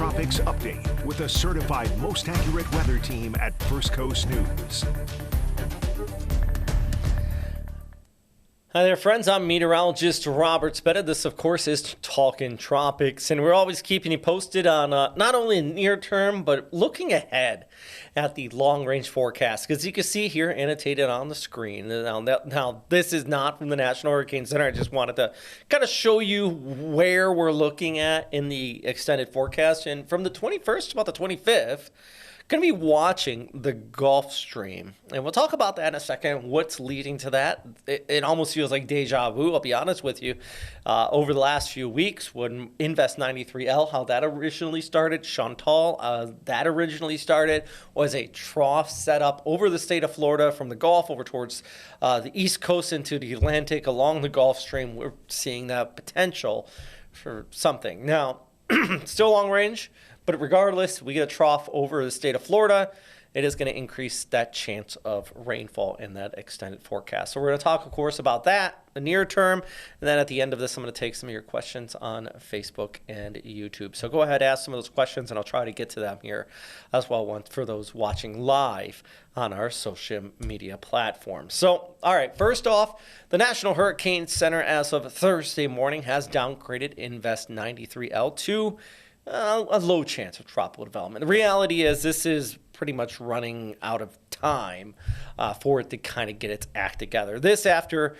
Tropics update with a certified most accurate weather team at First Coast News. Hi there, friends. I'm meteorologist Robert Spetta. This, of course, is Talkin Tropics, and we're always keeping you posted on not only near term, but looking ahead at the long-range forecast. Because you can see here annotated on the screen. Now, this is not from the National Hurricane Center. I just wanted to kind of show you where we're looking at in the extended forecast. And from the 21st to about the 25th, going to be watching the Gulf Stream, and we'll talk about that in a second. What's leading to that? It almost feels like deja vu, I'll be honest with you. Over the last few weeks, when Invest 93L, how that originally started, Chantal, that originally started, was a trough set up over the state of Florida from the Gulf over towards the East Coast into the Atlantic along the Gulf Stream. We're seeing that potential for something. Now, still long range, but regardless, we get a trough over the state of Florida. It is going to increase that chance of rainfall in that extended forecast. So we're going to talk, of course, about that, the near term. And then at the end of this, I'm going to take some of your questions on Facebook and YouTube. So go ahead, ask some of those questions, and I'll try to get to them here as well for those watching live on our social media platforms. So, all right, first off, the National Hurricane Center, as of Thursday morning, has downgraded Invest 93L to a low chance of tropical development. The reality is this is pretty much running out of time for it to kind of get its act together. This after,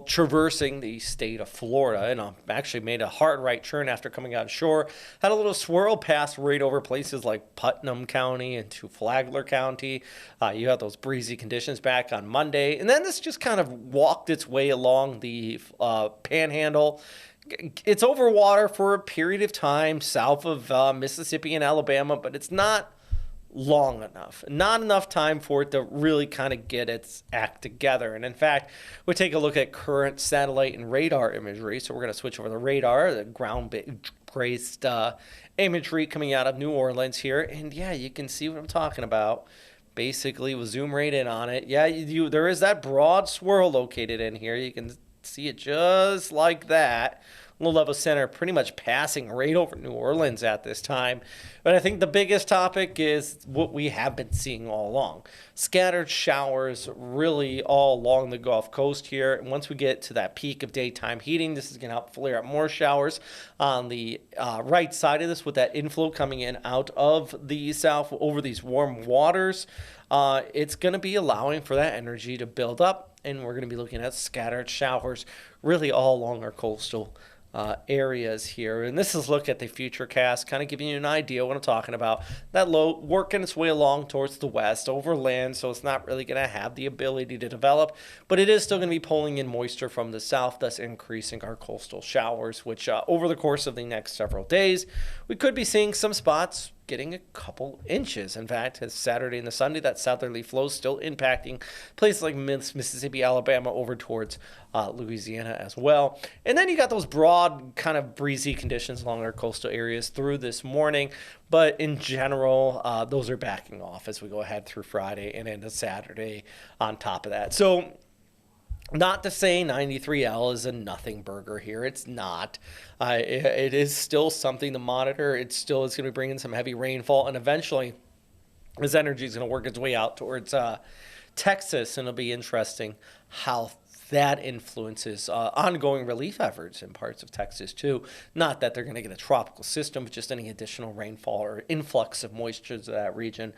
traversing the state of Florida, and actually made a hard right turn after coming on shore, had a little swirl past right over places like Putnam County into Flagler County. You had those breezy conditions back on Monday, and then this just kind of walked its way along the panhandle. It's over water for a period of time south of Mississippi and Alabama, but it's not long enough. Not enough time for it to really kind of get its act together. And in fact, we take a look at current satellite and radar imagery. So we're going to switch over to the radar, the ground-based imagery coming out of New Orleans here. And yeah, you can see what I'm talking about. Basically, we'll zoom right in on it. Yeah, there is that broad swirl located in here. You can see it just like that. Low level center pretty much passing right over New Orleans at this time. But I think the biggest topic is what we have been seeing all along. Scattered showers really all along the Gulf Coast here. And once we get to that peak of daytime heating, this is going to help flare up more showers on the right side of this with that inflow coming in out of the south over these warm waters. It's going to be allowing for that energy to build up, and we're going to be looking at scattered showers really all along our coastal areas here. And this is look at the future cast, kind of giving you an idea what I'm talking about. That low working its way along towards the west over land, so it's not really going to have the ability to develop, but it is still going to be pulling in moisture from the south, thus increasing our coastal showers, which over the course of the next several days, we could be seeing some spots getting a couple inches. In fact, as Saturday and the Sunday, that southerly flow is still impacting places like Mississippi, Alabama, over towards Louisiana as well. And then you got those broad kind of breezy conditions along our coastal areas through this morning. But in general, those are backing off as we go ahead through Friday and into Saturday on top of that. So not to say 93L is a nothing burger here. It's not. It is still something to monitor. It still is going to be bringing some heavy rainfall. And eventually, this energy is going to work its way out towards Texas. And it'll be interesting how that influences ongoing relief efforts in parts of Texas, too. Not that they're going to get a tropical system, but just any additional rainfall or influx of moisture to that region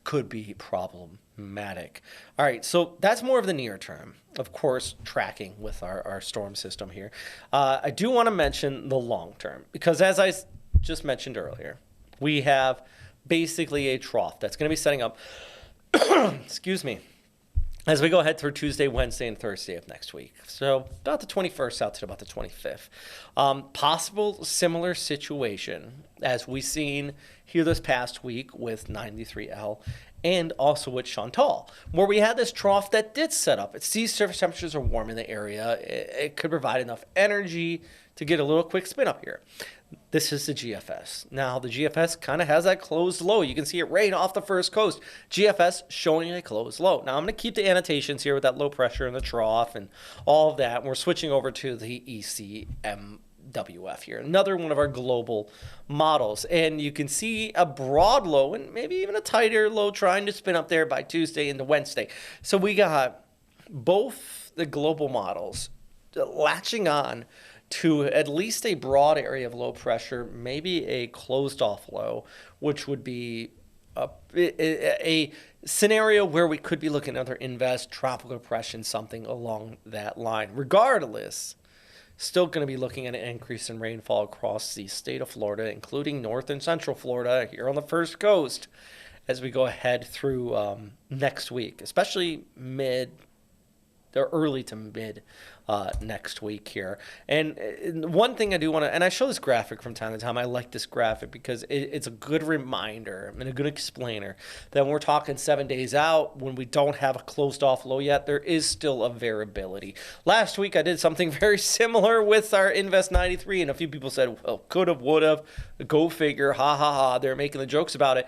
could be problematic. All right, so that's more of the near term, of course, tracking with our storm system here. I do want to mention the long term, because as I just mentioned earlier, we have basically a trough that's going to be setting up, excuse me, as we go ahead through Tuesday, Wednesday, and Thursday of next week. So about the 21st out to about the 25th. Possible similar situation as we've seen here this past week with 93L and also with Chantal, where we had this trough that did set up. Sea surface temperatures are warm in the area. It could provide enough energy to get a little quick spin up here. This is the GFS. Now, the GFS kind of has that closed low. You can see it right off the first coast. GFS showing a closed low. Now, I'm going to keep the annotations here with that low pressure in the trough and all of that. And we're switching over to the ECM WF here, another one of our global models. And you can see a broad low and maybe even a tighter low trying to spin up there by Tuesday into Wednesday. So we got both the global models latching on to at least a broad area of low pressure, maybe a closed off low, which would be a scenario where we could be looking at another invest, tropical depression, something along that line. Regardless, still going to be looking at an increase in rainfall across the state of Florida, including north and central Florida here on the first coast as we go ahead through next week, especially early to mid next week here. And one thing I do want to, and I show this graphic from time to time, I like this graphic because it's a good reminder and a good explainer that when we're talking 7 days out, when we don't have a closed off low yet, there is still a variability. Last week I did something very similar with our Invest 93, and a few people said, well, could have, would have, go figure, ha ha ha, they're making the jokes about it.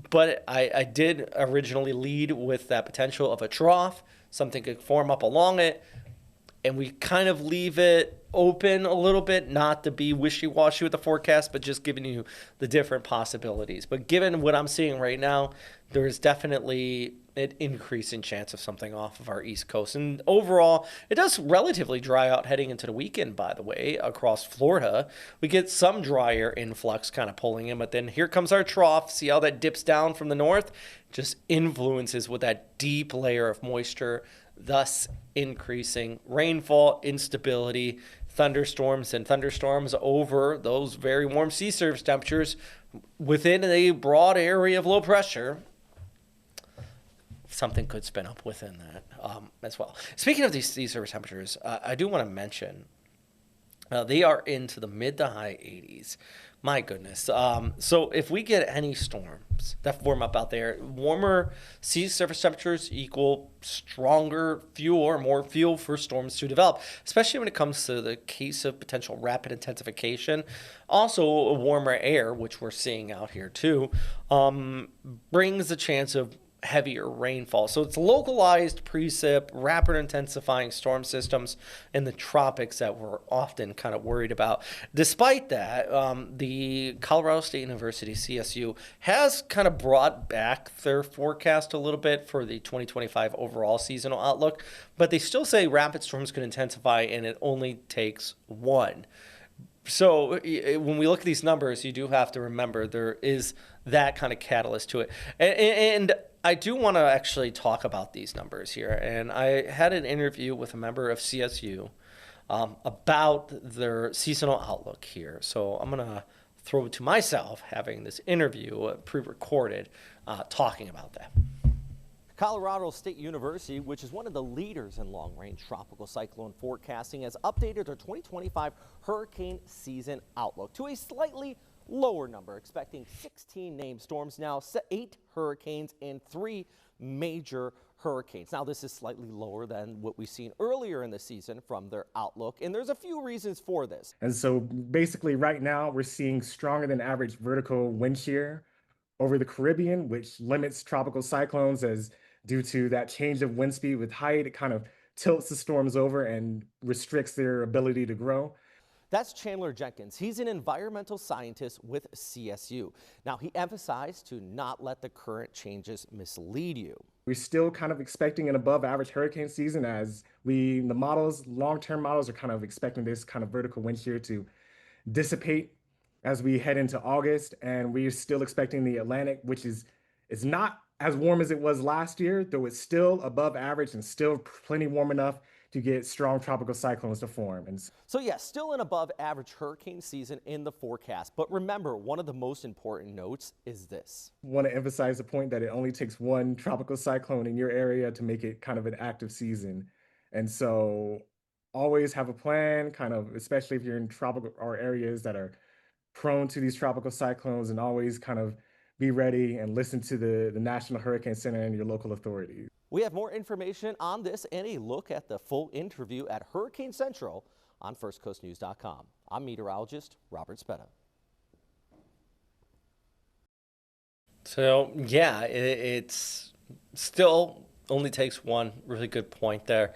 But I did originally lead with that potential of a trough. Something could form up along it, and we kind of leave it open a little bit, not to be wishy-washy with the forecast, but just giving you the different possibilities. But given what I'm seeing right now, there is definitely an increase in chance of something off of our East Coast. And overall, it does relatively dry out heading into the weekend, by the way, across Florida. We get some drier influx kind of pulling in, but then here comes our trough. See how that dips down from the north? Just influences with that deep layer of moisture, thus increasing rainfall, instability, thunderstorms over those very warm sea surface temperatures within a broad area of low pressure. Something could spin up within that as well. Speaking of these sea surface temperatures, I do want to mention they are into the mid to high 80s. My goodness. So if we get any storms that form up out there, warmer sea surface temperatures equal stronger fuel or more fuel for storms to develop, especially when it comes to the case of potential rapid intensification. Also, warmer air, which we're seeing out here too, brings the chance of heavier rainfall. So it's localized precip, rapid intensifying storm systems in the tropics that we're often kind of worried about. Despite that, the Colorado State University, CSU, has kind of brought back their forecast a little bit for the 2025 overall seasonal outlook, but they still say rapid storms could intensify and it only takes one. So when we look at these numbers, you do have to remember there is that kind of catalyst to it. And I do want to actually talk about these numbers here. And I had an interview with a member of CSU about their seasonal outlook here. So I'm going to throw it to myself having this interview pre-recorded talking about that. Colorado State University, which is one of the leaders in long-range tropical cyclone forecasting, has updated their 2025 hurricane season outlook to a slightly lower number, expecting 16 named storms now, 8 hurricanes, and 3 major hurricanes. Now, this is slightly lower than what we've seen earlier in the season from their outlook, and there's a few reasons for this. And so basically right now we're seeing stronger than average vertical wind shear over the Caribbean, which limits tropical cyclones as due to that change of wind speed with height. It kind of tilts the storms over and restricts their ability to grow. That's Chandler Jenkins. He's an environmental scientist with CSU. Now, he emphasized to not let the current changes mislead you. We're still kind of expecting an above average hurricane season as the models, long-term models are kind of expecting this kind of vertical wind shear to dissipate as we head into August. And we're still expecting the Atlantic, which is not as warm as it was last year, though it's still above average and still plenty warm enough to get strong tropical cyclones to form. And so yes, still an above average hurricane season in the forecast. But remember, one of the most important notes is this. I want to emphasize the point that it only takes one tropical cyclone in your area to make it kind of an active season. And so always have a plan, kind of, especially if you're in tropical or areas that are prone to these tropical cyclones, and always kind of be ready and listen to the National Hurricane Center and your local authorities. We have more information on this and a look at the full interview at Hurricane Central on firstcoastnews.com. I'm meteorologist Robert Spetta. So, yeah, it's still only takes one. Really good point there.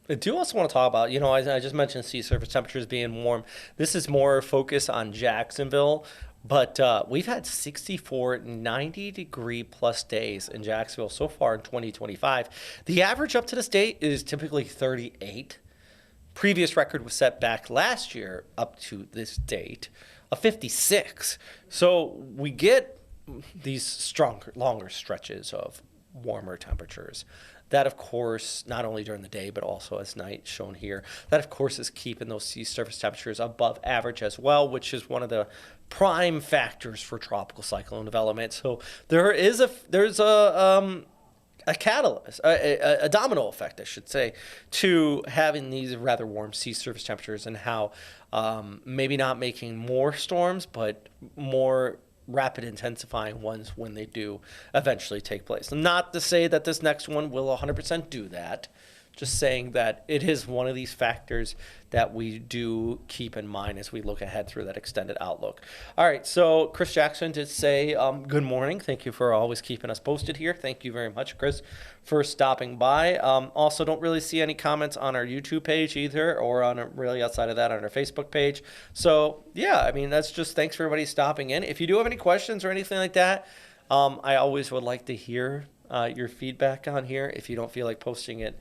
I do also want to talk about, I just mentioned sea surface temperatures being warm. This is more focus on Jacksonville, but we've had 64, 90-degree plus days in Jacksonville so far in 2025. The average up to this date is typically 38. Previous record was set back last year up to this date of 56. So we get these stronger, longer stretches of warmer temperatures. That, of course, not only during the day, but also as night shown here, that, of course, is keeping those sea surface temperatures above average as well, which is one of the prime factors for tropical cyclone development. So there's a catalyst, a domino effect, I should say, to having these rather warm sea surface temperatures and how maybe not making more storms, but more rapid intensifying ones when they do eventually take place. Not to say that this next one will 100% do that, just saying that it is one of these factors that we do keep in mind as we look ahead through that extended outlook. All right, so Chris Jackson did say good morning. Thank you for always keeping us posted here. Thank you very much, Chris, for stopping by. Also, don't really see any comments on our YouTube page either, or on really outside of that on our Facebook page. So yeah, I mean, that's just thanks for everybody stopping in. If you do have any questions or anything like that, I always would like to hear your feedback on here. If you don't feel like posting it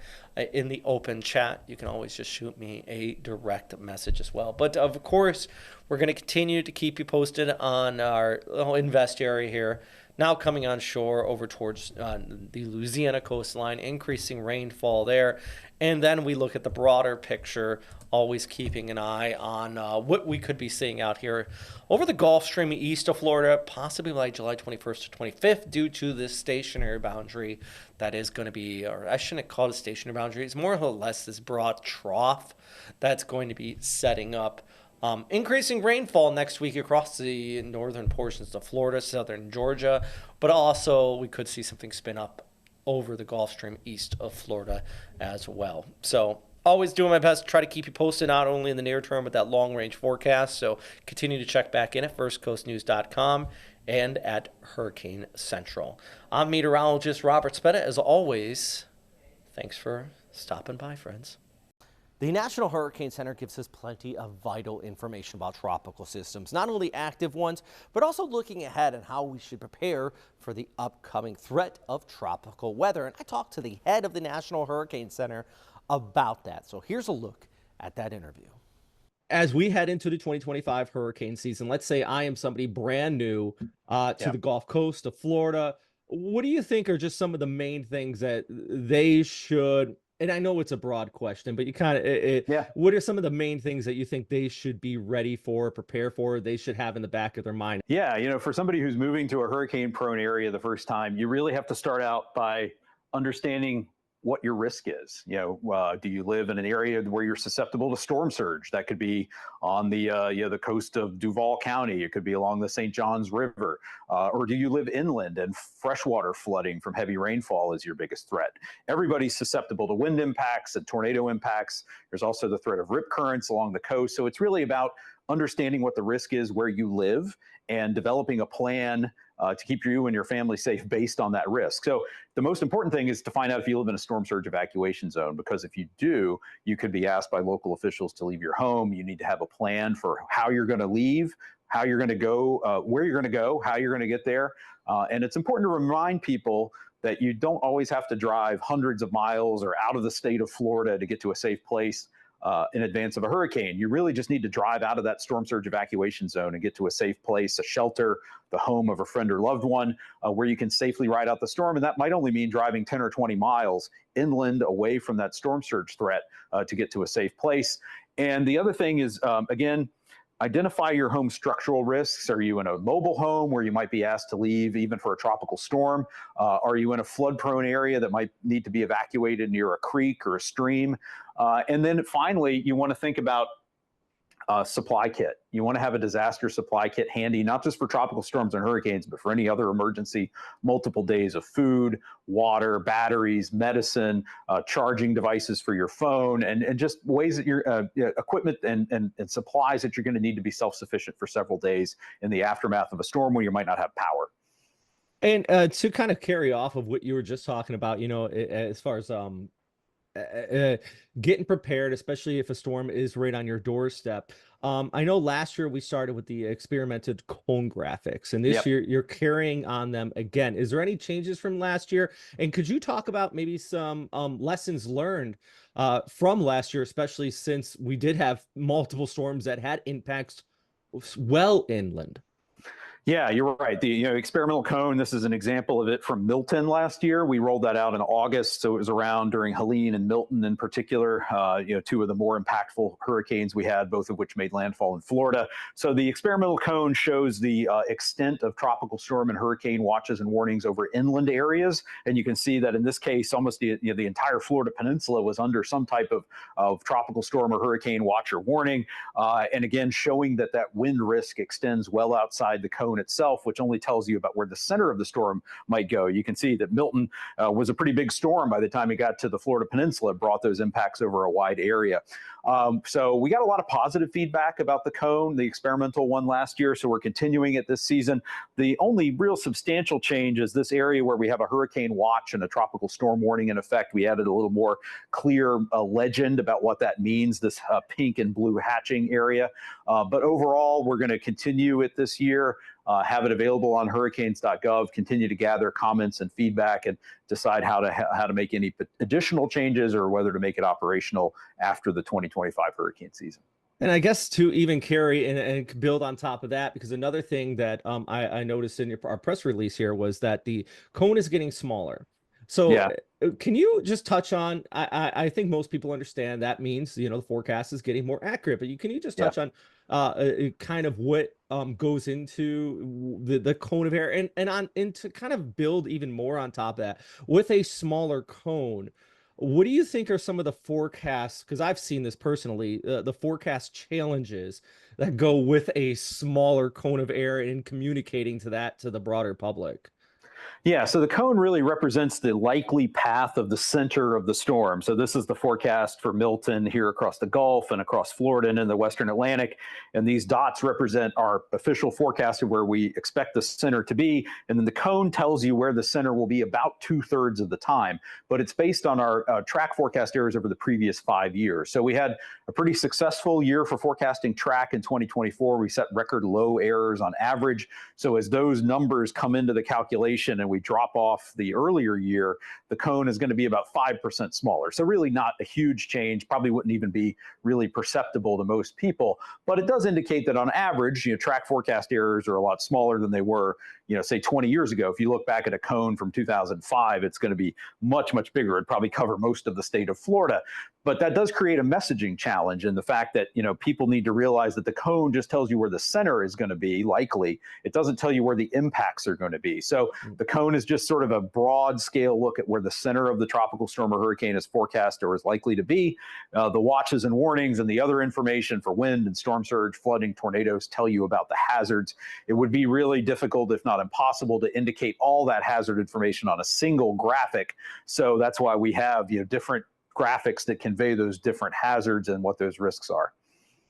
in the open chat, you can always just shoot me a direct message as well. But of course, we're going to continue to keep you posted on our invest area here. Now coming on shore over towards the Louisiana coastline, increasing rainfall there. And then we look at the broader picture, always keeping an eye on what we could be seeing out here over the Gulf Stream east of Florida, possibly by July 21st to 25th, due to this stationary boundary that is going to be, or I shouldn't call it a stationary boundary, it's more or less this broad trough that's going to be setting up. Increasing rainfall next week across the northern portions of Florida, southern Georgia, but also we could see something spin up over the Gulf Stream east of Florida as well. So always doing my best to try to keep you posted, not only in the near term, but that long range forecast. So continue to check back in at firstcoastnews.com and at Hurricane Central. I'm meteorologist Robert Spetta. As always, thanks for stopping by, friends. The National Hurricane Center gives us plenty of vital information about tropical systems, not only active ones, but also looking ahead and how we should prepare for the upcoming threat of tropical weather. And I talked to the head of the National Hurricane Center about that. So here's a look at that interview. As we head into the 2025 hurricane season, let's say I am somebody brand new to the Gulf Coast of Florida. What do you think are just some of the main things that they should, and I know it's a broad question, but you kind of, what are some of the main things that you think they should be ready for, prepare for, they should have in the back of their mind? Yeah, for somebody who's moving to a hurricane-prone area the first time, you really have to start out by understanding what your risk is. Do you live in an area where you're susceptible to storm surge? That could be on the coast of Duval County. It could be along the St. Johns River. Or do you live inland and freshwater flooding from heavy rainfall is your biggest threat? Everybody's susceptible to wind impacts and tornado impacts. There's also the threat of rip currents along the coast. So it's really about understanding what the risk is where you live and developing a plan to keep you and your family safe based on that risk. So the most important thing is to find out if you live in a storm surge evacuation zone, because if you do, you could be asked by local officials to leave your home. You need to have a plan for how you're going to leave, how you're going to go, where you're going to go, how you're going to get there. And it's important to remind people that you don't always have to drive hundreds of miles or out of the state of Florida to get to a safe place in advance of a hurricane. You really just need to drive out of that storm surge evacuation zone and get to a safe place, a shelter, the home of a friend or loved one, where you can safely ride out the storm. And that might only mean driving 10 or 20 miles inland away from that storm surge threat to get to a safe place. And the other thing is, again, identify your home structural risks. Are you in a mobile home where you might be asked to leave even for a tropical storm? Are you in a flood-prone area that might need to be evacuated near a creek or a stream? And then finally, you want to think about supply kit. You want to have a disaster supply kit handy, not just for tropical storms and hurricanes, but for any other emergency. Multiple days of food, water, batteries, medicine, charging devices for your phone, and just ways that your equipment and supplies that you're going to need to be self-sufficient for several days in the aftermath of a storm where you might not have power. And to kind of carry off of what you were just talking about, as far as getting prepared, especially if a storm is right on your doorstep. I know last year we started with the experimented cone graphics, and this year you're carrying on them again. Is there any changes from last year? And could you talk about maybe some lessons learned from last year, especially since we did have multiple storms that had impacts well inland? Yeah, you're right. The experimental cone, this is an example of it from Milton last year. We rolled that out in August, so it was around during Helene and Milton in particular, two of the more impactful hurricanes we had, both of which made landfall in Florida. So the experimental cone shows the extent of tropical storm and hurricane watches and warnings over inland areas. And you can see that in this case, almost the entire Florida peninsula was under some type of tropical storm or hurricane watch or warning. And again, showing that wind risk extends well outside the cone itself, which only tells you about where the center of the storm might go. You can see that Milton was a pretty big storm by the time it got to the Florida peninsula. It brought those impacts over a wide area. So we got a lot of positive feedback about the cone, the experimental one last year, so we're continuing it this season. The only real substantial change is this area where we have a hurricane watch and a tropical storm warning in effect. We added a little more clear legend about what that means, this pink and blue hatching area. But overall, we're going to continue it this year. Have it available on hurricanes.gov, continue to gather comments and feedback and decide how to make any additional changes or whether to make it operational after the 2025 hurricane season. And I guess to even carry and build on top of that, because another thing that I noticed in our press release here was that the cone is getting smaller. So can you just touch on, I think most people understand that means, the forecast is getting more accurate, but can you just touch on kind of what goes into the cone of air and to kind of build even more on top of that with a smaller cone? What do you think are some of the forecasts? Because I've seen this personally, the forecast challenges that go with a smaller cone of air and communicating to the broader public. Yeah, so the cone really represents the likely path of the center of the storm. So this is the forecast for Milton here across the Gulf and across Florida and in the Western Atlantic. And these dots represent our official forecast of where we expect the center to be. And then the cone tells you where the center will be about 2/3 of the time. But it's based on our track forecast errors over the previous 5 years. So we had a pretty successful year for forecasting track in 2024. We set record low errors on average. So as those numbers come into the calculation and we drop off the earlier year, the cone is going to be about 5% smaller. So really not a huge change, probably wouldn't even be really perceptible to most people. But it does indicate that on average, track forecast errors are a lot smaller than they were, say 20 years ago. If you look back at a cone from 2005, it's going to be much, much bigger. It'd probably cover most of the state of Florida. But that does create a messaging challenge in the fact that, people need to realize that the cone just tells you where the center is going to be, likely. It doesn't tell you where the impacts are going to be. So the cone is just sort of a broad scale look at where the center of the tropical storm or hurricane is forecast or is likely to be. The watches and warnings and the other information for wind and storm surge, flooding, tornadoes tell you about the hazards. It would be really difficult, if not impossible, to indicate all that hazard information on a single graphic. So that's why we have different graphics that convey those different hazards and what those risks are.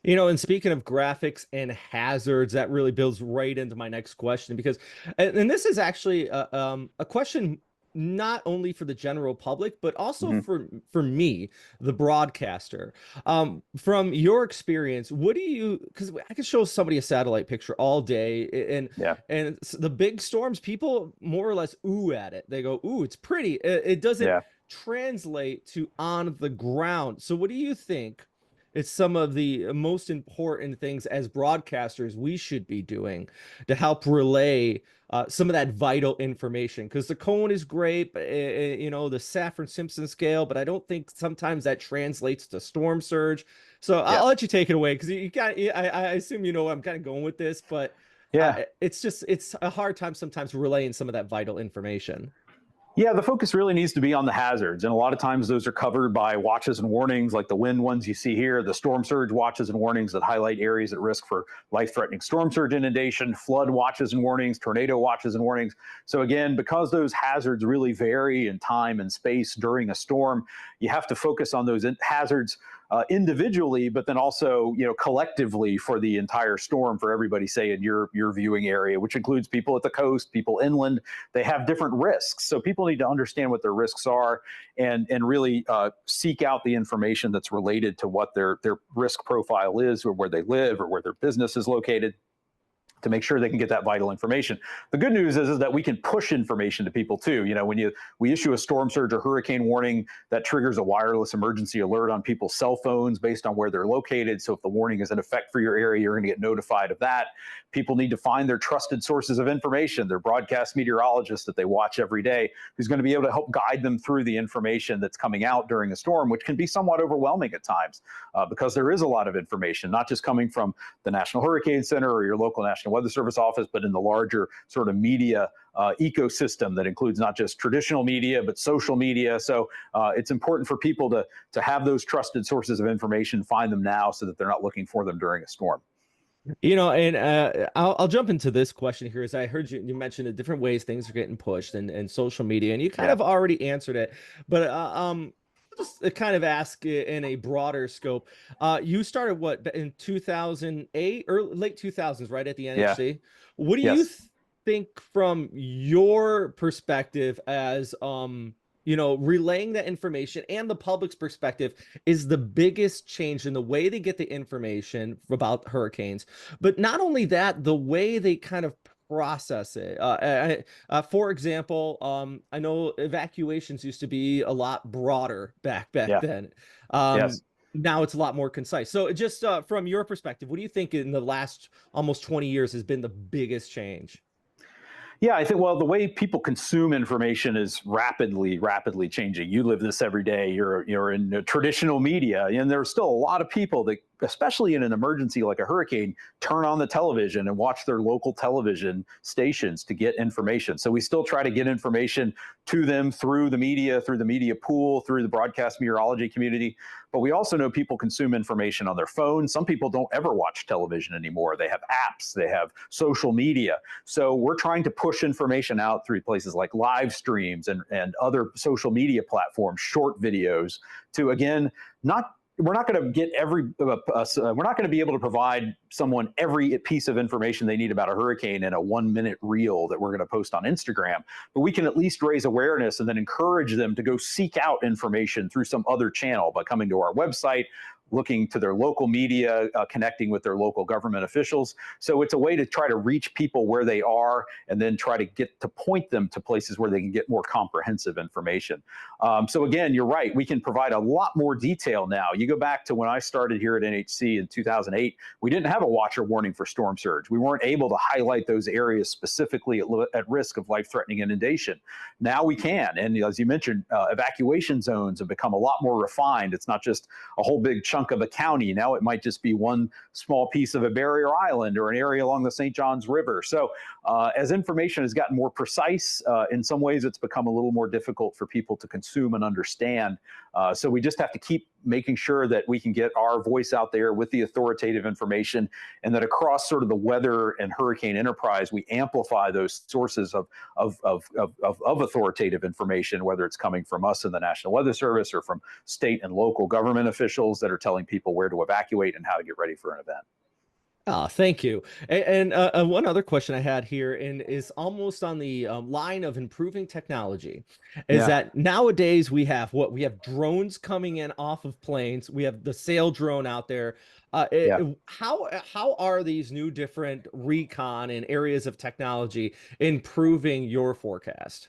And speaking of graphics and hazards, that really builds right into my next question, because, and this is actually a question not only for the general public, but also for me, the broadcaster. From your experience, because I could show somebody a satellite picture all day, and the big storms, people more or less ooh at it. They go, ooh, it's pretty. It doesn't translate to on the ground. So what do you think is some of the most important things as broadcasters we should be doing to help relay some of that vital information? Because the cone is great, but, the Safford-Simpson scale, but I don't think sometimes that translates to storm surge. So I'll let you take it away, because I assume I'm kind of going with this, but it's a hard time sometimes relaying some of that vital information. Yeah, the focus really needs to be on the hazards. And a lot of times those are covered by watches and warnings, like the wind ones you see here, the storm surge watches and warnings that highlight areas at risk for life-threatening storm surge inundation, flood watches and warnings, tornado watches and warnings. So again, because those hazards really vary in time and space during a storm, you have to focus on those hazards individually, but then also, collectively for the entire storm, for everybody, say in your viewing area, which includes people at the coast, people inland. They have different risks. So people need to understand what their risks are and really seek out the information that's related to what their risk profile is, or where they live, or where their business is located, to make sure they can get that vital information. The good news is that we can push information to people too. When we issue a storm surge or hurricane warning, that triggers a wireless emergency alert on people's cell phones based on where they're located. So if the warning is in effect for your area, you're going to get notified of that. People need to find their trusted sources of information, their broadcast meteorologist that they watch every day, who's going to be able to help guide them through the information that's coming out during a storm, which can be somewhat overwhelming at times because there is a lot of information, not just coming from the National Hurricane Center or your local National Weather Service office, but in the larger sort of media ecosystem that includes not just traditional media, but social media. So it's important for people to have those trusted sources of information, find them now so that they're not looking for them during a storm. And I'll jump into this question here, as I heard you mention the different ways things are getting pushed and social media, and you kind of already answered it, but just kind of ask in a broader scope. You started what in 2008 or late 2000s, right at the NHC? Yeah. What do you think from your perspective as relaying that information and the public's perspective is the biggest change in the way they get the information about hurricanes? But not only that, the way they kind of process it. For example, I know evacuations used to be a lot broader back then. Now it's a lot more concise. So just from your perspective, what do you think in the last almost 20 years has been the biggest change? Yeah, I think, well, the way people consume information is rapidly changing. You live this every day. You're in traditional media, and there's still a lot of people that, especially in an emergency like a hurricane, turn on the television and watch their local television stations to get information. So we still try to get information to them through the media pool, through the broadcast meteorology community. But we also know people consume information on their phone. Some people don't ever watch television anymore. They have apps, they have social media. So we're trying to push information out through places like live streams and other social media platforms, short videos, to, again, we're not going to get we're not going to be able to provide someone every piece of information they need about a hurricane in a 1-minute reel that we're going to post on Instagram, but we can at least raise awareness and then encourage them to go seek out information through some other channel by coming to our website, looking to their local media, connecting with their local government officials. So it's a way to try to reach people where they are and then try to point them to places where they can get more comprehensive information. So again, you're right, we can provide a lot more detail now. You go back to when I started here at NHC in 2008, we didn't have a watch or warning for storm surge. We weren't able to highlight those areas specifically at risk of life-threatening inundation. Now we can, and as you mentioned, evacuation zones have become a lot more refined. It's not just a whole big chunk of a county. Now it might just be one small piece of a barrier island or an area along the St. Johns River. So as information has gotten more precise, in some ways it's become a little more difficult for people to consume and understand. So we just have to keep making sure that we can get our voice out there with the authoritative information, and that across sort of the weather and hurricane enterprise, we amplify those sources of authoritative information, whether it's coming from us in the National Weather Service or from state and local government officials that are telling people where to evacuate and how to get ready for an event. Oh, thank you. And one other question I had here is almost on the line of improving technology, is that nowadays we have drones coming in off of planes. We have the sail drone out there. How are these new different recon and areas of technology improving your forecast?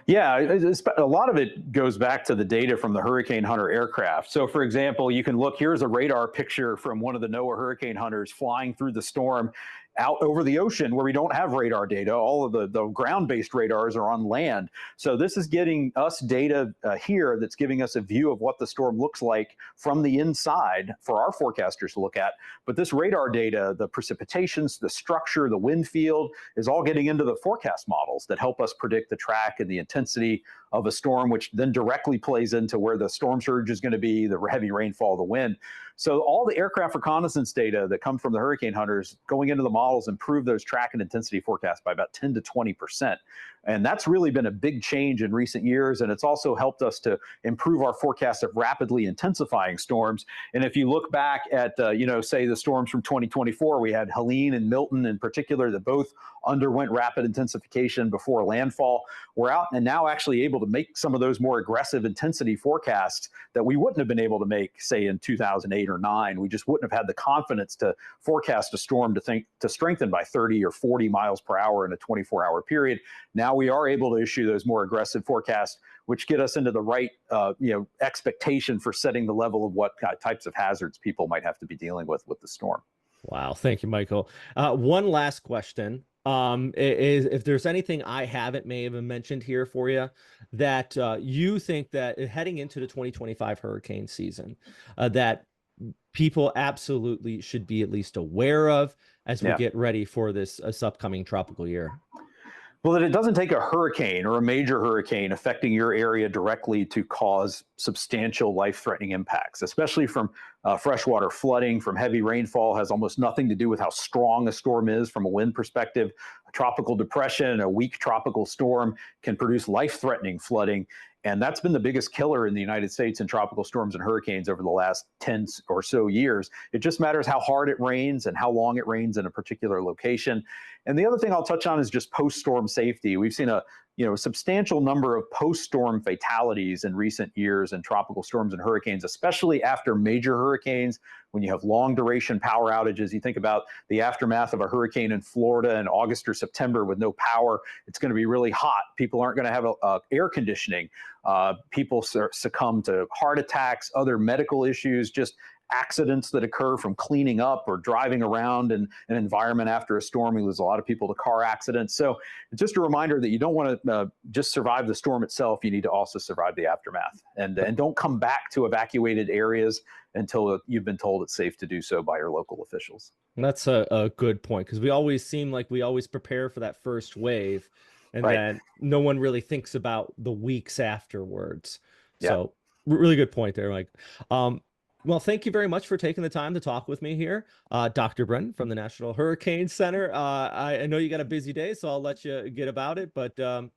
Yeah, a lot of it goes back to the data from the Hurricane Hunter aircraft. So for example, you can look, here's a radar picture from one of the NOAA Hurricane Hunters flying through the storm out over the ocean where we don't have radar data. All of the ground-based radars are on land. So this is getting us data here that's giving us a view of what the storm looks like from the inside for our forecasters to look at. But this radar data, the precipitations, the structure, the wind field, is all getting into the forecast models that help us predict the track and the intensity of a storm, which then directly plays into where the storm surge is going to be, the heavy rainfall, the wind. So all the aircraft reconnaissance data that come from the hurricane hunters going into the models improve those track and intensity forecasts by about 10 to 20%. And that's really been a big change in recent years. And it's also helped us to improve our forecast of rapidly intensifying storms. And if you look back at, say the storms from 2024, we had Helene and Milton in particular that both underwent rapid intensification before landfall. We're out and now actually able to make some of those more aggressive intensity forecasts that we wouldn't have been able to make, say, in 2008 or 9. We just wouldn't have had the confidence to forecast a storm to strengthen by 30 or 40 miles per hour in a 24-hour period. Now we are able to issue those more aggressive forecasts, which get us into the right expectation for setting the level of what types of hazards people might have to be dealing with the storm. Wow. Thank you, Michael. One last question. Is if there's anything I haven't may have mentioned here for you that you think that heading into the 2025 hurricane season, that people absolutely should be at least aware of as we get ready for this upcoming tropical year? Well, that it doesn't take a hurricane or a major hurricane affecting your area directly to cause substantial life-threatening impacts, especially from freshwater flooding, from heavy rainfall. Has almost nothing to do with how strong a storm is from a wind perspective. A tropical depression, a weak tropical storm can produce life-threatening flooding. And that's been the biggest killer in the United States in tropical storms and hurricanes over the last 10 or so years. It just matters how hard it rains and how long it rains in a particular location. And the other thing I'll touch on is just post-storm safety. We've seen a substantial number of post-storm fatalities in recent years in tropical storms and hurricanes, especially after major hurricanes. When you have long duration power outages, you think about the aftermath of a hurricane in Florida in August or September with no power. It's going to be really hot. People aren't going to have air conditioning. People succumb to heart attacks, other medical issues, just accidents that occur from cleaning up or driving around in an environment after a storm. We lose a lot of people to car accidents. So it's just a reminder that you don't want to just survive the storm itself. You need to also survive the aftermath, and don't come back to evacuated areas until you've been told it's safe to do so by your local officials. And that's a good point, because we always seem like we always prepare for that first wave, and then no one really thinks about the weeks afterwards. Yeah. So really good point there, Mike. Well, thank you very much for taking the time to talk with me here, Dr. Brennan from the National Hurricane Center. I know you got a busy day, so I'll let you get about it. But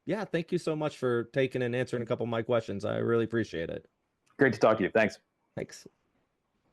yeah, thank you so much for taking and answering a couple of my questions. I really appreciate it. Great to talk to you. Thanks. Thanks.